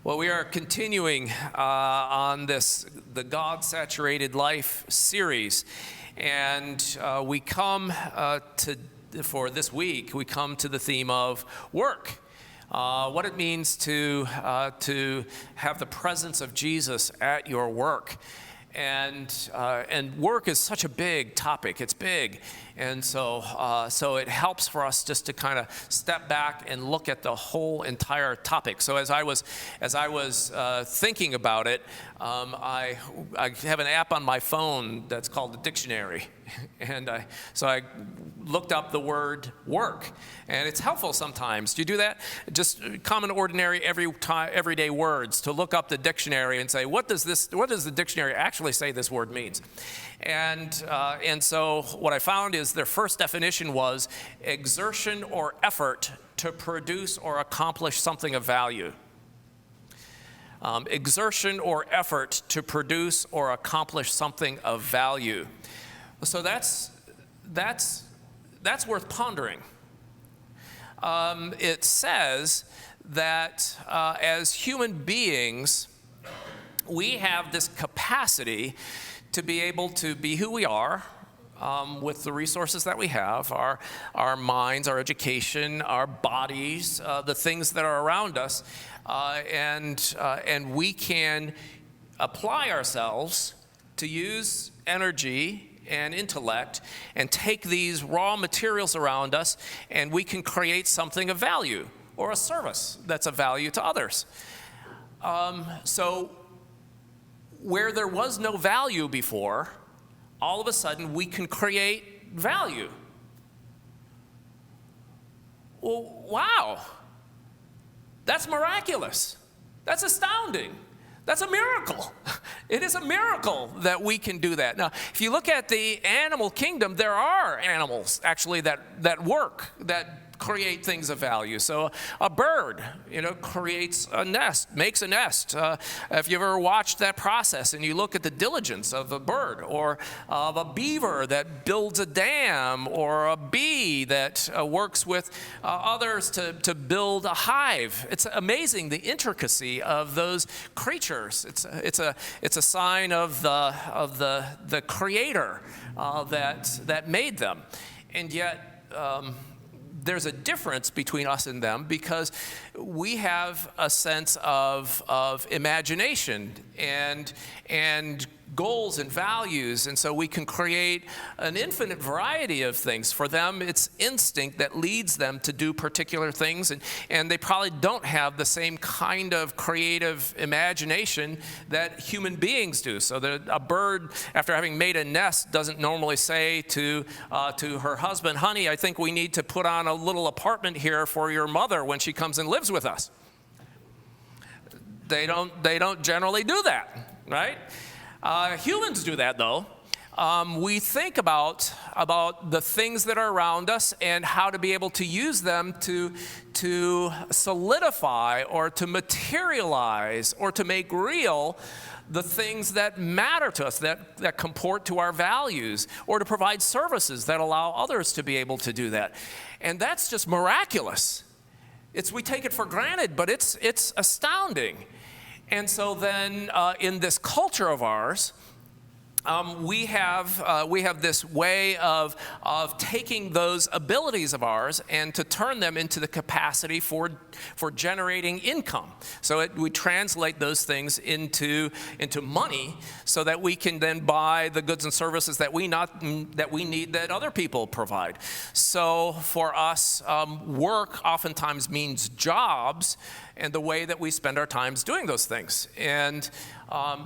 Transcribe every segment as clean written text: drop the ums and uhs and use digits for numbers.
Well, we are continuing on the God-Saturated Life series, and we come for this week, we come to the theme of work. What it means to have the presence of Jesus at your work. And work is such a big topic. It's big. And so it helps for us just to kind of step back and look at the whole entire topic. So as I was thinking about it, I have an app on my phone that's called the dictionary. And so I looked up the word work, and it's helpful sometimes. Do you do that? Just common, ordinary, everyday words, to look up the dictionary and say, what does the dictionary actually say this word means? And so what I found is their first definition was exertion or effort to produce or accomplish something of value. Exertion or effort to produce or accomplish something of value. So that's worth pondering. It says that as human beings, we have this capacity to be able to be who we are with the resources that we have, our minds, our education, our bodies, the things that are around us, and we can apply ourselves to use energy and intellect and take these raw materials around us, and we can create something of value or a service that's of value to others. So where there was no value before, all of a sudden we can create value. Well, wow, that's miraculous. That's astounding. That's a miracle. It is a miracle that we can do that. Now, if you look at the animal kingdom, there are animals actually that work, that create things of value. So a bird, creates a nest, makes a nest. If you ever watched that process and you look at the diligence of a bird, or of a beaver that builds a dam, or a bee that works with others to build a hive, it's amazing the intricacy of those creatures. It's a sign of the Creator that made them, and yet. There's a difference between us and them because we have a sense of imagination and goals and values, and so we can create an infinite variety of things. For them, it's instinct that leads them to do particular things, and they probably don't have the same kind of creative imagination that human beings do. So that a bird, after having made a nest, doesn't normally say to her husband, "Honey, I think we need to put on a little apartment here for your mother when she comes and lives with us." They don't generally do that, right? Humans do that, though. We think about the things that are around us and how to be able to use them to solidify or to materialize or to make real the things that matter to us, that comport to our values, or to provide services that allow others to be able to do that. And that's just miraculous. We take it for granted, but it's astounding. And so then in this culture of ours, we have this way of taking those abilities of ours and to turn them into the capacity for generating income. So we translate those things into money so that we can then buy the goods and services that we need that other people provide. So for us, work oftentimes means jobs and the way that we spend our times doing those things. And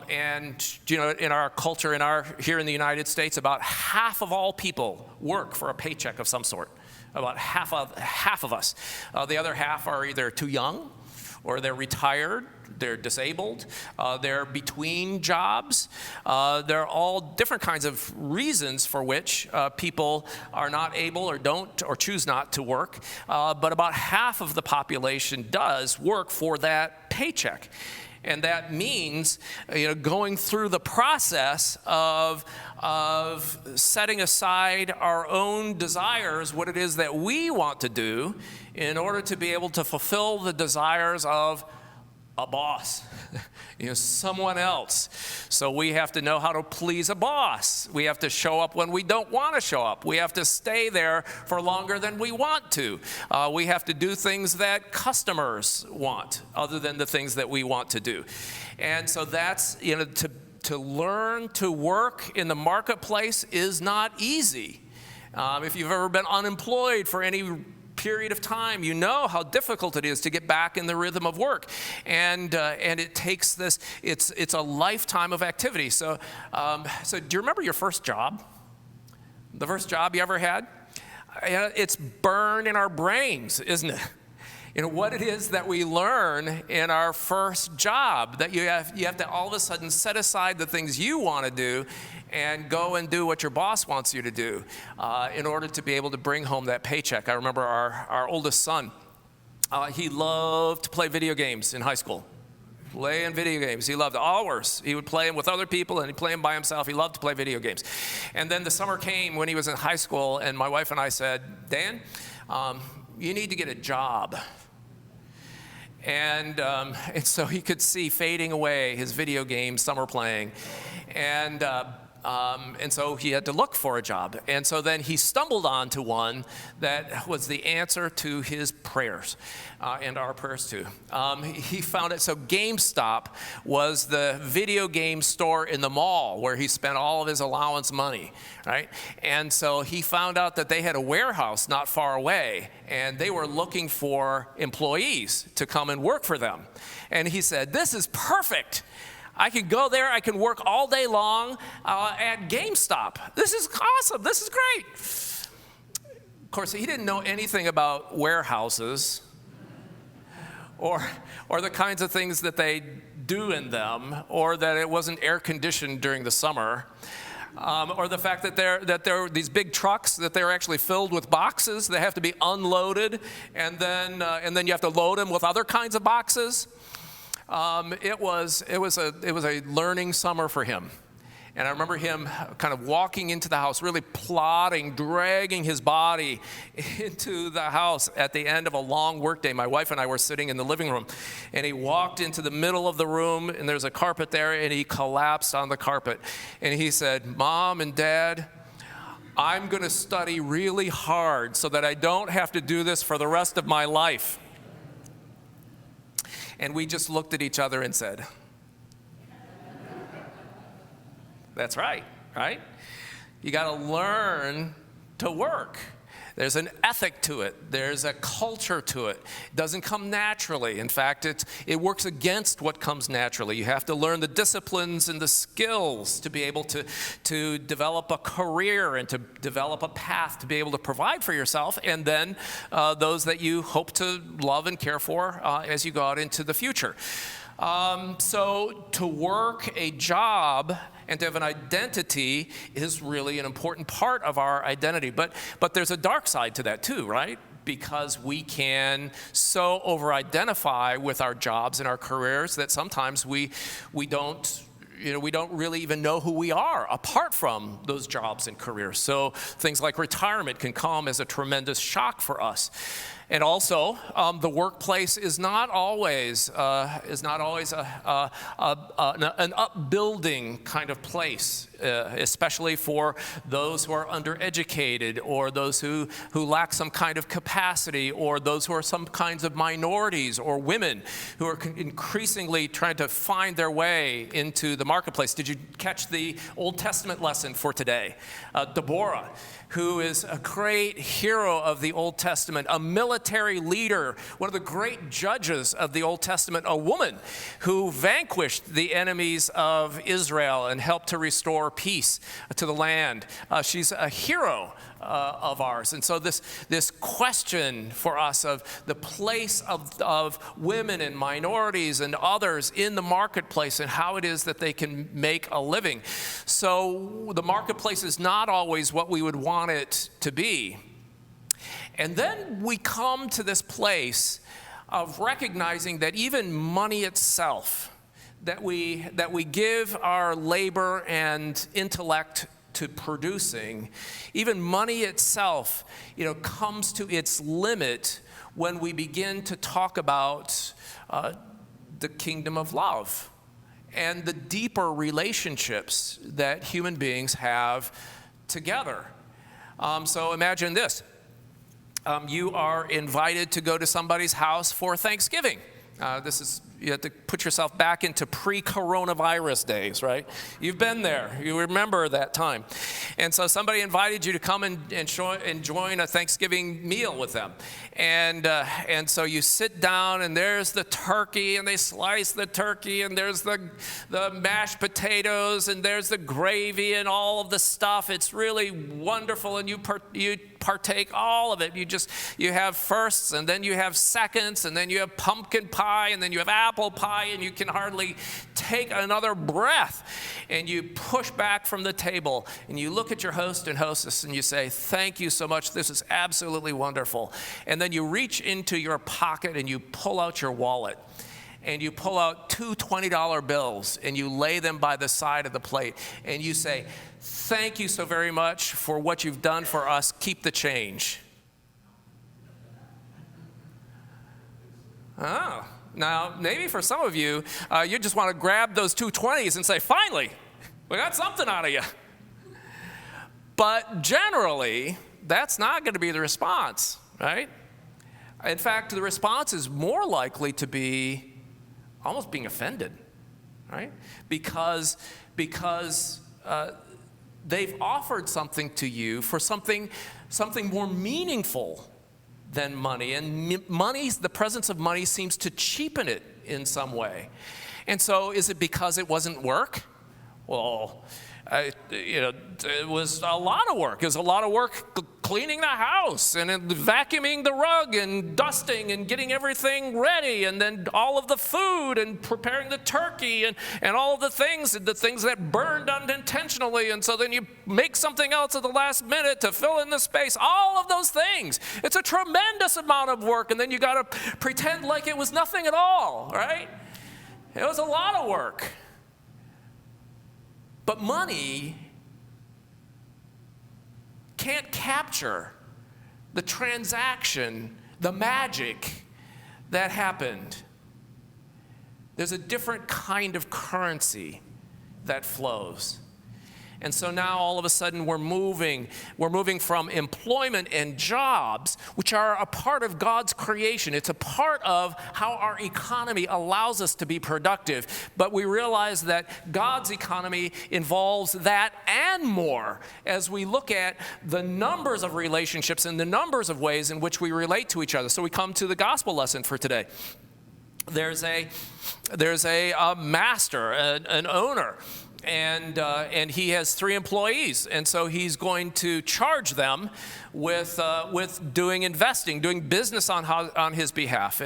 in our culture, here in the United States, about half of all people work for a paycheck of some sort. About half of us. The other half are either too young, or they're retired, they're disabled, they're between jobs. They're all different kinds of reasons for which people are not able or don't or choose not to work. But about half of the population does work for that paycheck. And that means, going through the process of setting aside our own desires, what it is that we want to do, in order to be able to fulfill the desires of a boss, someone else. So we have to know how to please a boss. We have to show up when we don't want to show up. We have to stay there for longer than we want to. We have to do things that customers want other than the things that we want to do. And so that's, to learn to work in the marketplace is not easy. If you've ever been unemployed for any period of time, you know how difficult it is to get back in the rhythm of work, and it takes this. It's a lifetime of activity. So do you remember your first job? The first job you ever had? It's burned in our brains, isn't it? What it is that we learn in our first job, that you have to all of a sudden set aside the things you want to do and go and do what your boss wants you to do in order to be able to bring home that paycheck. I remember our oldest son, he loved to play video games in high school. Playing video games. He loved hours. He would play them with other people and he'd play them by himself. He loved to play video games. And then the summer came when he was in high school, and my wife and I said, Dan, you need to get a job. And so he could see fading away his video game summer playing. And so he had to look for a job. And so then he stumbled onto one that was the answer to his prayers, and our prayers too. He found it. So GameStop was the video game store in the mall where he spent all of his allowance money, right? And so he found out that they had a warehouse not far away, and they were looking for employees to come and work for them. And he said, this is perfect. I can go there, I can work all day long at GameStop. This is awesome, this is great. Of course, he didn't know anything about warehouses or the kinds of things that they do in them, or that it wasn't air conditioned during the summer. Or the fact that there are these big trucks that they're actually filled with boxes. They have to be unloaded, and then you have to load them with other kinds of boxes. It was a learning summer for him. And I remember him kind of walking into the house, really plodding, dragging his body into the house at the end of a long workday. My wife and I were sitting in the living room, and he walked into the middle of the room, and there's a carpet there, and he collapsed on the carpet. And he said, Mom and Dad, I'm going to study really hard so that I don't have to do this for the rest of my life. And we just looked at each other and said, that's right, right? You got to learn to work. There's an ethic to it. There's a culture to it. It doesn't come naturally. In fact, it works against what comes naturally. You have to learn the disciplines and the skills to be able to develop a career and to develop a path to be able to provide for yourself, and then those that you hope to love and care for as you go out into the future. So to work a job and to have an identity is really an important part of our identity. But there's a dark side to that too, right? Because we can so over-identify with our jobs and our careers that sometimes we don't really even know who we are apart from those jobs and careers. So things like retirement can come as a tremendous shock for us. And also, the workplace is not always an upbuilding kind of place, especially for those who are undereducated, or those who lack some kind of capacity, or those who are some kinds of minorities or women who are increasingly trying to find their way into the marketplace. Did you catch the Old Testament lesson for today? Deborah, who is a great hero of the Old Testament, a military leader, one of the great judges of the Old Testament, a woman who vanquished the enemies of Israel and helped to restore peace to the land. She's a hero of ours. And so this question for us of the place of women and minorities and others in the marketplace and how it is that they can make a living. So the marketplace is not always what we would want it to be. And then we come to this place of recognizing that even money itself, that we give our labor and intellect to producing, even money itself, comes to its limit when we begin to talk about the kingdom of love and the deeper relationships that human beings have together. So imagine this. You are invited to go to somebody's house for Thanksgiving. You have to put yourself back into pre-coronavirus days, right? You've been there. You remember that time. And so somebody invited you to come and join a Thanksgiving meal with them. And so you sit down, and there's the turkey, and they slice the turkey, and there's the mashed potatoes, and there's the gravy and all of the stuff. It's really wonderful, and you partake all of it. You have firsts, and then you have seconds, and then you have pumpkin pie, and then you have apple pie, and you can hardly take another breath. And you push back from the table, and you look at your host and hostess, and you say, "Thank you so much. This is absolutely wonderful." And then you reach into your pocket, and you pull out your wallet, and you pull out two $20 bills, and you lay them by the side of the plate, and you say, "Thank you so very much for what you've done for us. Keep the change." Oh, now maybe for some of you, you just want to grab those two 20s and say, "Finally, we got something out of you." But generally, that's not going to be the response, right? In fact, the response is more likely to be almost being offended, right? Because they've offered something to you for something more meaningful than money, and the presence of money seems to cheapen it in some way. And so, is it because it wasn't work? Well, it was a lot of work. It was a lot of work cleaning the house and vacuuming the rug and dusting and getting everything ready, and then all of the food and preparing the turkey and all of the things that burned unintentionally, and so then you make something else at the last minute to fill in the space. All of those things. It's a tremendous amount of work, and then you got to pretend like it was nothing at all, right? It was a lot of work. But money can't capture the transaction, the magic that happened. There's a different kind of currency that flows. And so now all of a sudden we're moving from employment and jobs, which are a part of God's creation. It's a part of how our economy allows us to be productive. But we realize that God's economy involves that and more as we look at the numbers of relationships and the numbers of ways in which we relate to each other. So we come to the gospel lesson for today. There's a master, an owner. And he has 3 employees, and so he's going to charge them with doing business on his behalf.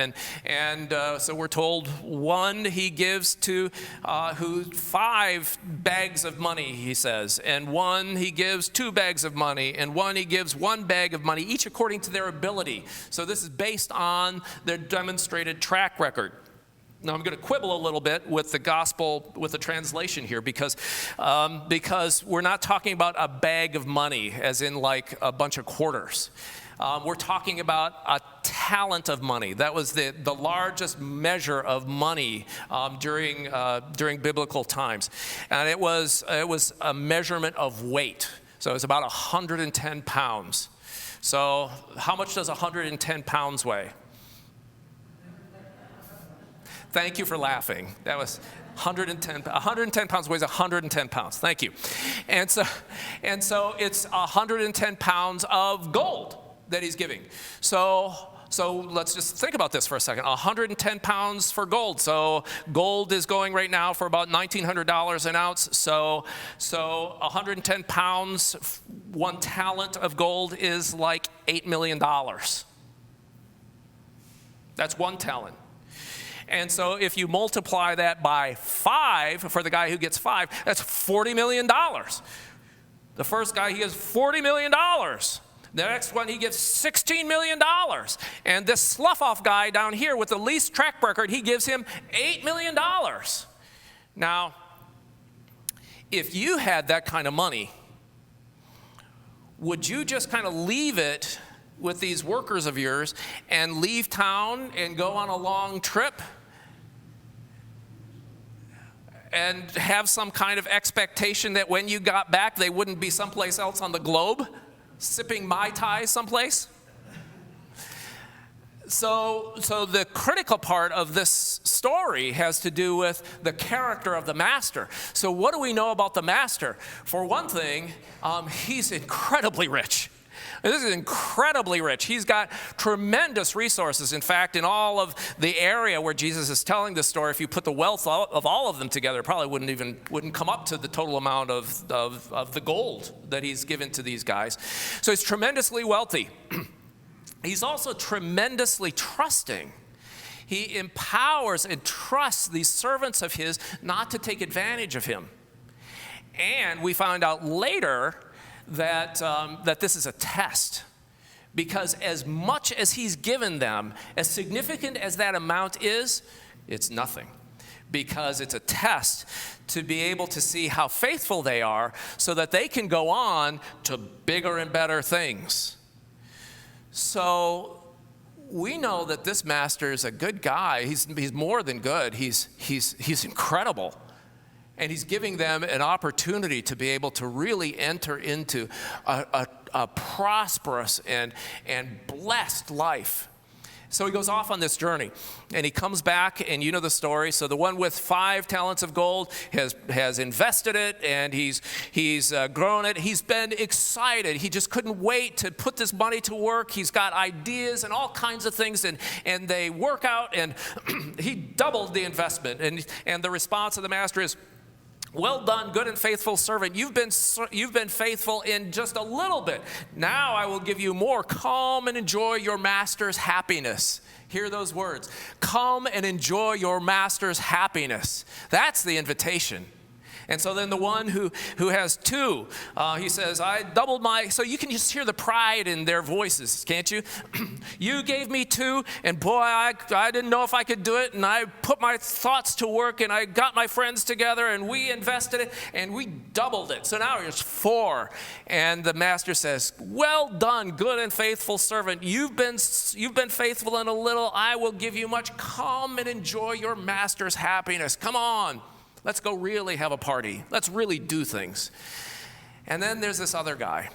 And so we're told one he gives to 5 bags of money, he says, and one he gives 2 bags of money, and one he gives 1 bag of money, each according to their ability. So this is based on their demonstrated track record. Now, I'm going to quibble a little bit with the gospel, with the translation here, because we're not talking about a bag of money, as in like a bunch of quarters. We're talking about a talent of money. That was the largest measure of money during biblical times. And it was a measurement of weight. So it was about 110 pounds. So how much does 110 pounds weigh? Thank you for laughing. That was 110 pounds weighs 110 pounds. Thank you. And so it's 110 pounds of gold that he's giving. So let's just think about this for a second. 110 pounds for gold. So gold is going right now for about $1,900 an ounce. So 110 pounds, 1 talent of gold is like $8 million. That's 1 talent. And so if you multiply that by 5, for the guy who gets 5, that's $40 million. The first guy, he gets $40 million. The next one, he gives $16 million. And this slough-off guy down here with the least track record, he gives him $8 million. Now, if you had that kind of money, would you just kind of leave it with these workers of yours and leave town and go on a long trip? and have some kind of expectation that when you got back, they wouldn't be someplace else on the globe, sipping Mai Tai someplace? So the critical part of this story has to do with the character of the master. So what do we know about the master? For one thing, he's incredibly rich. This is incredibly rich. He's got tremendous resources. In fact, in all of the area where Jesus is telling this story, if you put the wealth of all of them together, it probably wouldn't come up to the total amount of the gold that he's given to these guys. So he's tremendously wealthy. He's also tremendously trusting. He empowers and trusts these servants of his not to take advantage of him. And we find out later that this is a test, because as much as he's given them, as significant as that amount is, it's nothing, because it's a test to be able to see how faithful they are so that they can go on to bigger and better things. So we know that this master is a good guy. He's more than good. He's incredible. And he's giving them an opportunity to be able to really enter into a prosperous and blessed life. So he goes off on this journey, and he comes back, and you know the story. So the one with 5 talents of gold has invested it, and he's grown it. He's been excited. He just couldn't wait to put this money to work. He's got ideas and all kinds of things, and they work out, and he doubled the investment. And the response of the master is, "Well done, good and faithful servant. You've been faithful in just a little bit. Now I will give you more. Come and enjoy your master's happiness." Hear those words. Come and enjoy your master's happiness. That's the invitation. And so then the one who has 2, he says, "I doubled my," so you can just hear the pride in their voices, can't you? "You gave me 2, and boy, I didn't know if I could do it, and I put my thoughts to work, and I got my friends together, and we invested it, and we doubled it. So now it's 4. And the master says, "Well done, good and faithful servant. You've been faithful in a little. I will give you much. Come and enjoy your master's happiness. Come on. Let's go really have a party. Let's really do things." And then there's this other guy.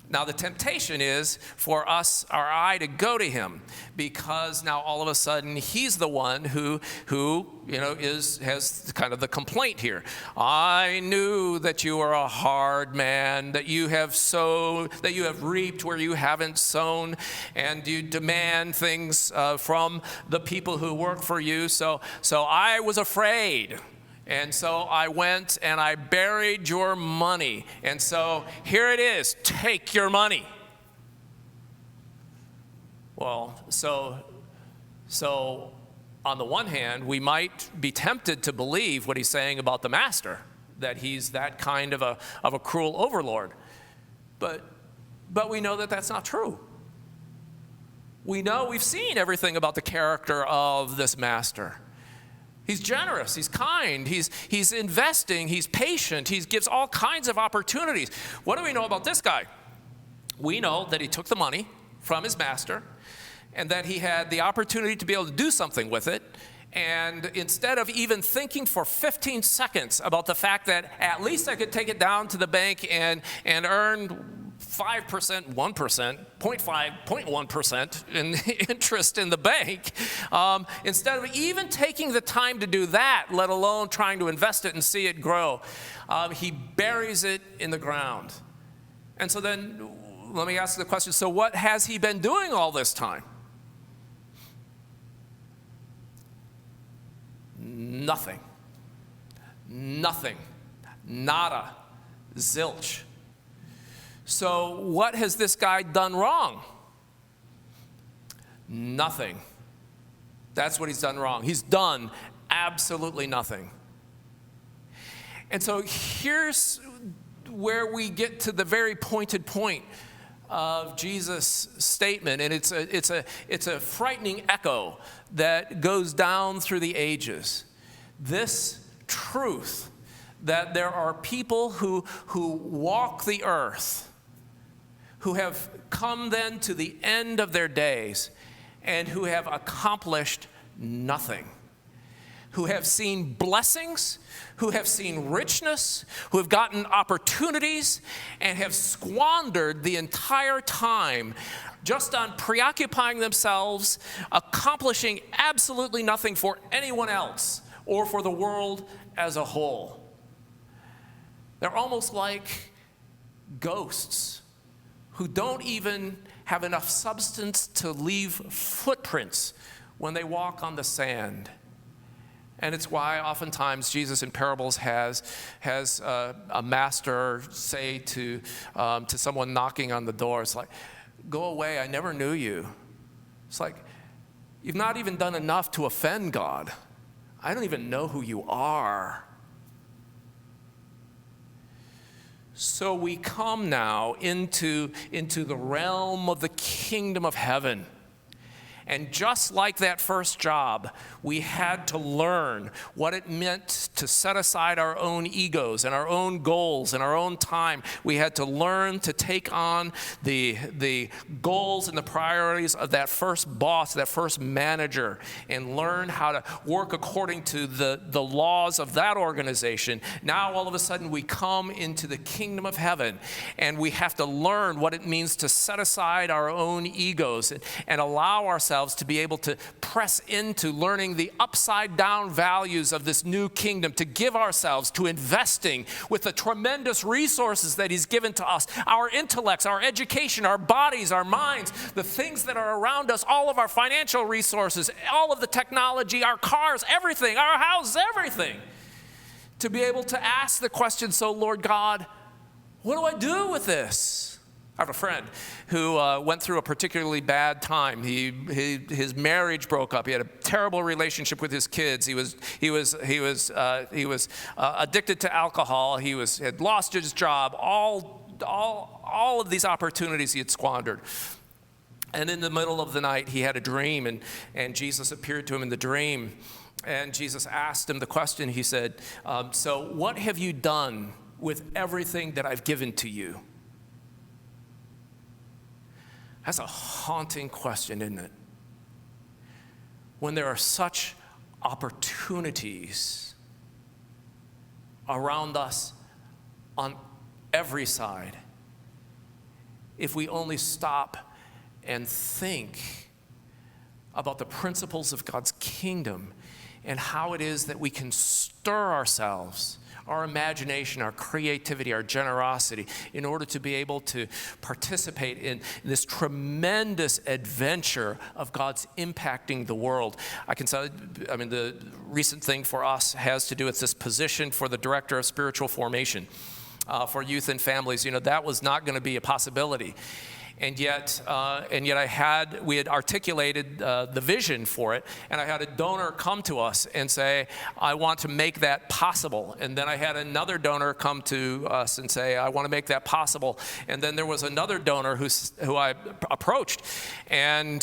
Now the temptation is for us, our eye, to go to him, because now all of a sudden he's the one who has kind of the complaint here. "I knew that you are a hard man, that you have reaped where you haven't sown, and you demand things from the people who work for you. So I was afraid. And so I went and I buried your money. And so here it is, take your money." Well, so on the one hand, we might be tempted to believe what he's saying about the master, that he's that kind of a cruel overlord. But we know that that's not true. We've seen everything about the character of this master. He's generous, he's kind, he's investing, he's patient, he gives all kinds of opportunities. What do we know about this guy? We know that he took the money from his master, and that he had the opportunity to be able to do something with it. And instead of even thinking for 15 seconds about the fact that at least I could take it down to the bank and earn 5%, 1%, 0.5, 0.1% in interest in the bank, instead of even taking the time to do that, let alone trying to invest it and see it grow, he buries it in the ground. And so then let me ask the question, so what has he been doing all this time? Nothing. Nothing. Nada. Zilch. So what has this guy done wrong? Nothing. That's what he's done wrong. He's done absolutely nothing. And so here's where we get to the very pointed point of Jesus' statement, and it's a frightening echo that goes down through the ages. This truth that there are people who walk the earth, who have come then to the end of their days, and who have accomplished nothing, who have seen blessings, who have seen richness, who have gotten opportunities, and have squandered the entire time just on preoccupying themselves, accomplishing absolutely nothing for anyone else or for the world as a whole. They're almost like ghosts who don't even have enough substance to leave footprints when they walk on the sand. And it's why oftentimes Jesus in parables has a master say to someone knocking on the door, it's like, go away, I never knew you. It's like, you've not even done enough to offend God. I don't even know who you are. So we come now into the realm of the kingdom of heaven. And just like that first job, we had to learn what it meant to set aside our own egos and our own goals and our own time. We had to learn to take on the goals and the priorities of that first boss, that first manager, and learn how to work according to the laws of that organization. Now, all of a sudden, we come into the kingdom of heaven, and we have to learn what it means to set aside our own egos and allow ourselves to be able to press into learning the upside down values of this new kingdom, to give ourselves to investing with the tremendous resources that he's given to us, our intellects, our education, our bodies, our minds, the things that are around us, all of our financial resources, all of the technology, our cars, everything, our houses, everything, to be able to ask the question, so Lord God, what do I do with this? I have a friend who went through a particularly bad time. His marriage broke up. He had a terrible relationship with his kids. He was addicted to alcohol. He had lost his job. All of these opportunities he had squandered. And in the middle of the night, he had a dream, and Jesus appeared to him in the dream. And Jesus asked him the question. He said, "So what have you done with everything that I've given to you?" That's a haunting question, isn't it? When there are such opportunities around us on every side, if we only stop and think about the principles of God's kingdom and how it is that we can stir ourselves, our imagination, our creativity, our generosity, in order to be able to participate in this tremendous adventure of God's impacting the world. I can tell you, the recent thing for us has to do with this position for the director of spiritual formation for youth and families. That was not going to be a possibility. And yet we had articulated the vision for it, and I had a donor come to us and say, I want to make that possible. And then I had another donor come to us and say, I want to make that possible. And then there was another donor who I approached, and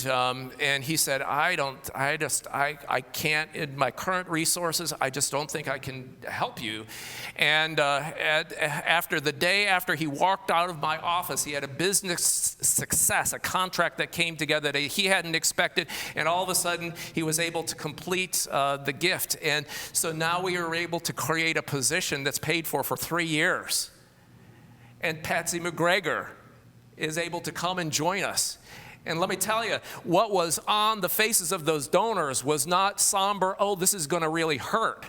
he said, I can't, in my current resources, I just don't think I can help you. And after the day after he walked out of my office, he had a business success, a contract that came together that he hadn't expected, and all of a sudden he was able to complete the gift. And so now we are able to create a position that's paid for 3 years. And Patsy McGregor is able to come and join us. And let me tell you, what was on the faces of those donors was not somber, oh, this is going to really hurt.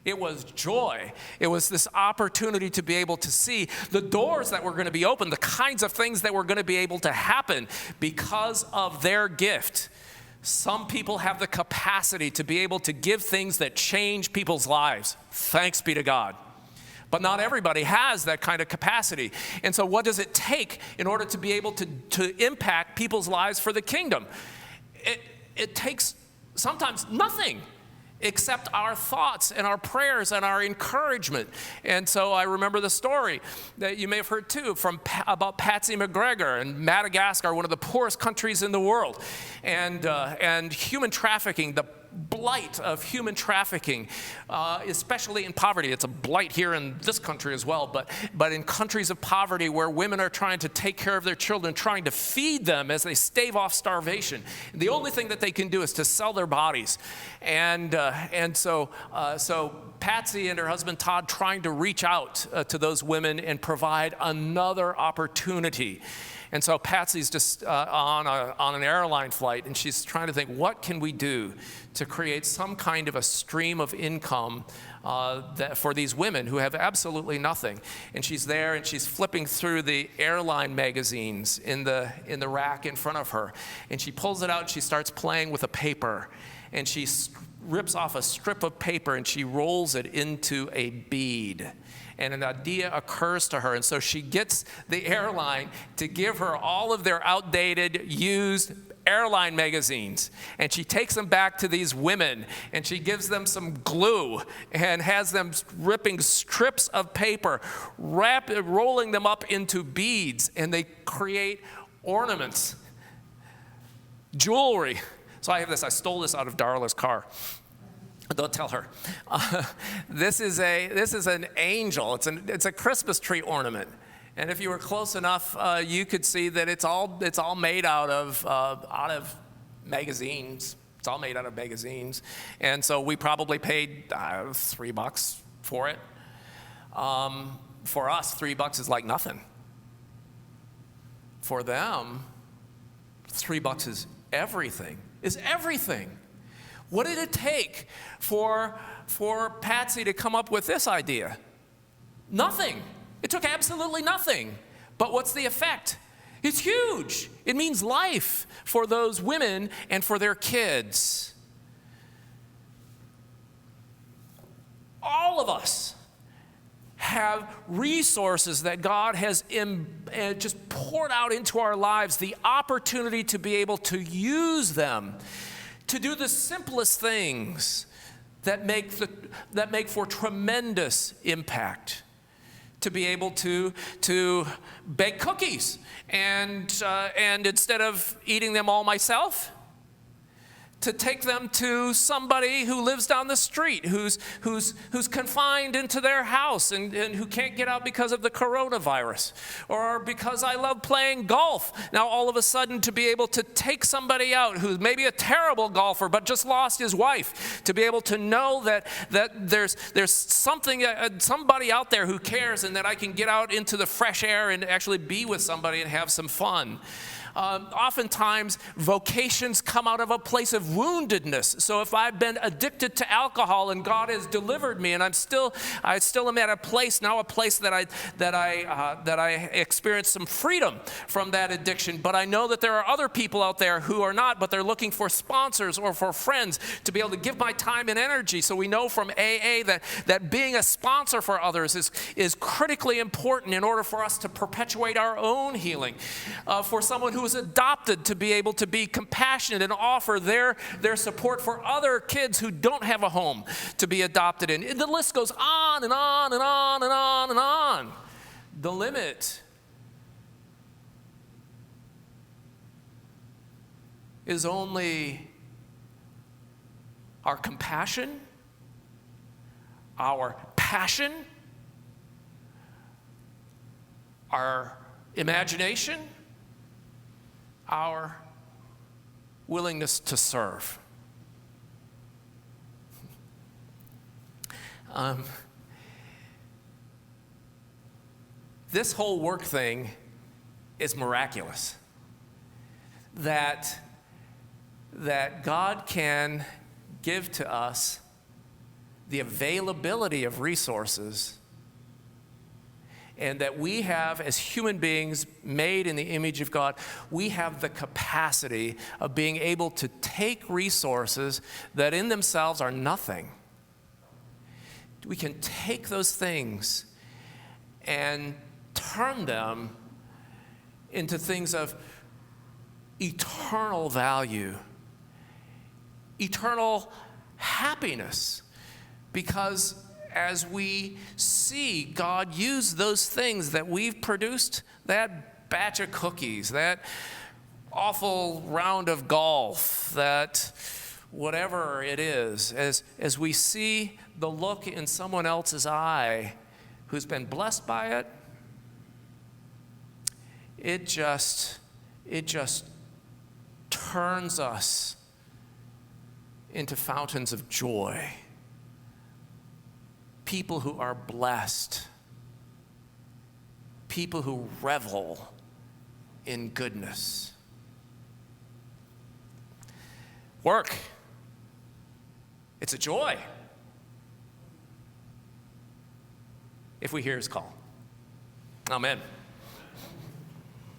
It was joy. It was this opportunity to be able to see the doors that were going to be open, the kinds of things that were going to be able to happen because of their gift. Some people have the capacity to be able to give things that change people's lives. Thanks be to God. But not everybody has that kind of capacity. And so what does it take in order to be able to impact people's lives for the kingdom? It takes sometimes nothing except our thoughts and our prayers and our encouragement. And so I remember the story that you may have heard too about Patsy McGregor and Madagascar, one of the poorest countries in the world, and human trafficking, blight of human trafficking, especially in poverty. It's a blight here in this country as well, but in countries of poverty where women are trying to take care of their children, trying to feed them as they stave off starvation. The only thing that they can do is to sell their bodies. And so Patsy and her husband Todd trying to reach out to those women and provide another opportunity. And so Patsy's just on an airline flight, and she's trying to think, what can we do to create some kind of a stream of income for these women who have absolutely nothing? And she's there, and she's flipping through the airline magazines in the rack in front of her. And she pulls it out, and she starts playing with a paper. And she rips off a strip of paper, and she rolls it into a bead. And an idea occurs to her, and so she gets the airline to give her all of their outdated, used airline magazines, and she takes them back to these women, and she gives them some glue and has them ripping strips of paper, rolling them up into beads, and they create ornaments, jewelry. So I have this, I stole this out of Darla's car. Don't tell her. This is an angel. It's a Christmas tree ornament, and if you were close enough, you could see that it's all made out of magazines. It's all made out of magazines, and so we probably paid $3 for it. For us, $3 is like nothing. For them, $3 is everything. Is everything. What did it take for Patsy to come up with this idea? Nothing. It took absolutely nothing. But what's the effect? It's huge. It means life for those women and for their kids. All of us have resources that God has just poured out into our lives, the opportunity to be able to use them to do the simplest things that make for tremendous impact. To be able to bake cookies and instead of eating them all myself, to take them to somebody who lives down the street, who's confined into their house and who can't get out because of the coronavirus, or because I love playing golf. Now all of a sudden to be able to take somebody out who's maybe a terrible golfer but just lost his wife, to be able to know that there's somebody out there who cares, and that I can get out into the fresh air and actually be with somebody and have some fun. Oftentimes, vocations come out of a place of woundedness. So if I've been addicted to alcohol and God has delivered me, and I still am at a place that I experience some freedom from that addiction. But I know that there are other people out there who are not, but they're looking for sponsors or for friends to be able to give my time and energy. So we know from AA that being a sponsor for others is critically important in order for us to perpetuate our own healing. For someone who is adopted, to be able to be compassionate and offer their support for other kids who don't have a home to be adopted in. And the list goes on and on and on and on and on. The limit is only our compassion, our passion, our imagination, our willingness to serve. This whole work thing is miraculous. That God can give to us the availability of resources, and that we have, as human beings made in the image of God, we have the capacity of being able to take resources that in themselves are nothing. We can take those things and turn them into things of eternal value, eternal happiness, because as we see God use those things that we've produced, that batch of cookies, that awful round of golf, that whatever it is, as we see the look in someone else's eye who's been blessed by it, it just turns us into fountains of joy. People who are blessed. People who revel in goodness. Work. It's a joy if we hear his call. Amen.